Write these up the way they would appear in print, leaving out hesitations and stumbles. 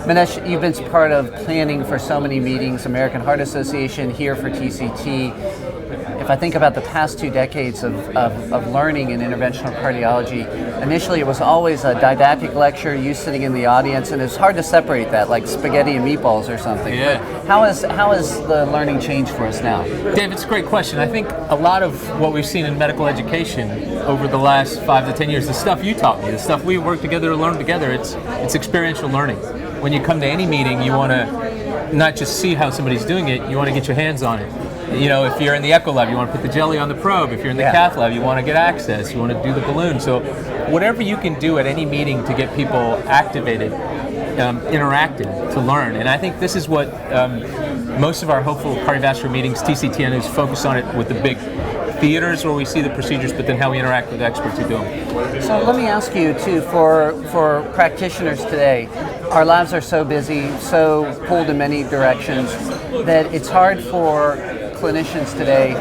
Manesh, you've been part of planning for so many meetings, American Heart Association, here for TCT. If I think about the past 2 decades of learning in interventional cardiology, initially it was always a didactic lecture, you sitting in the audience, and it's hard to separate that, like spaghetti and meatballs or something. Yeah. But how has the learning changed for us now? Dave, it's a great question. I think a lot of what we've seen in medical education over the last 5 to 10 years, the stuff you taught me, the stuff we work together to learn together, it's experiential learning. When you come to any meeting, you want to not just see how somebody's doing it, you want to get your hands on it. You know, if you're in the echo lab, you want to put the jelly on the probe. If you're in the cath lab, you want to get access. You want to do the balloon. So whatever you can do at any meeting to get people activated, interactive, to learn. And I think this is what most of our hopeful cardiovascular meetings, TCTN, is focused on it with the big theaters where we see the procedures, but then how we interact with experts who do them. So let me ask you too, for practitioners today, our labs are so busy, so pulled in many directions, that it's hard for clinicians today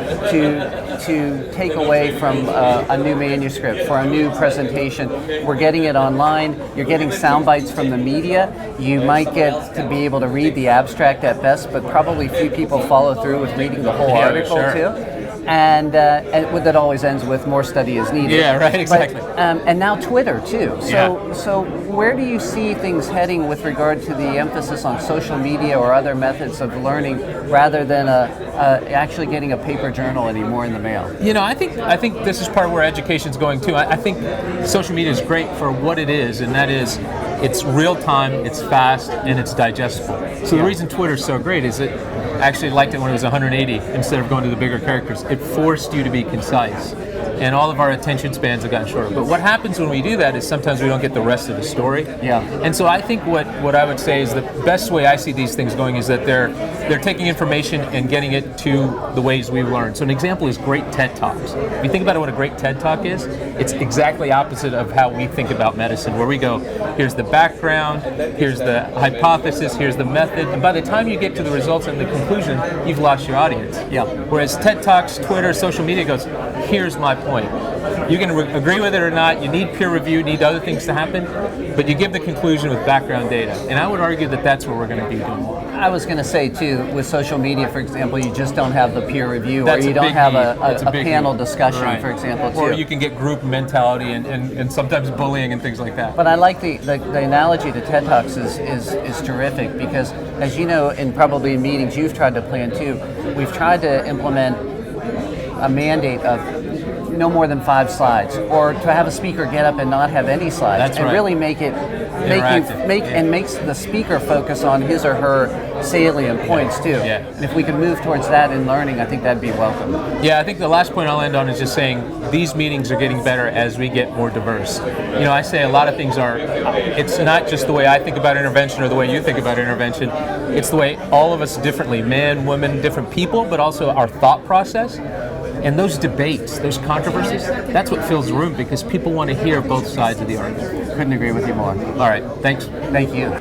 to take away from a new manuscript, for a new presentation. We're getting it online, you're getting sound bites from the media, you might get to be able to read the abstract at best, but probably few people follow through with reading the whole article too. And that always ends with more study is needed. Yeah, right, exactly. But, and now Twitter too. So where do you see things heading with regard to the emphasis on social media or other methods of learning, rather than actually getting a paper journal anymore in the mail? You know, I think this is part of where education's going too. I think social media is great for what it is, and that is, it's real time, it's fast, and it's digestible. So the reason Twitter's so great is that I actually liked it when it was 180 instead of going to the bigger characters. It forced you to be concise. And all of our attention spans have gotten shorter. But what happens when we do that is sometimes we don't get the rest of the story. Yeah. And so I think what I would say is the best way I see these things going is that they're taking information and getting it to the ways we learn. So an example is great TED Talks. If you think about what a great TED Talk is, it's exactly opposite of how we think about medicine, where we go, here's the background, here's the hypothesis, here's the method, and by the time you get to the results and the conclusion, you've lost your audience. Yeah. Whereas TED Talks, Twitter, social media goes, here's my point. You can agree with it or not, you need peer review, need other things to happen, but you give the conclusion with background data. And I would argue that that's what we're going to be doing. I was going to say too, with social media, for example, you just don't have the peer review, that's or you don't have a panel need. discussion, Right. for example, too. Or you can get group mentality and sometimes bullying and things like that. But I like the analogy to TED Talks is terrific, because as you know, and probably in meetings you've tried to plan too, we've tried to implement a mandate of no more than 5 slides, or to have a speaker get up and not have any slides. That's and right. really makes the speaker focus on his or her salient points too. Yeah. And if we can move towards that in learning, I think that'd be welcome. Yeah, I think the last point I'll end on is just saying these meetings are getting better as we get more diverse. You know, I say a lot of things it's not just the way I think about intervention or the way you think about intervention, it's the way all of us differently, men, women, different people, but also our thought process. And those debates, those controversies, that's what fills the room, because people want to hear both sides of the argument. Couldn't agree with you more. All right, thanks. Thank you.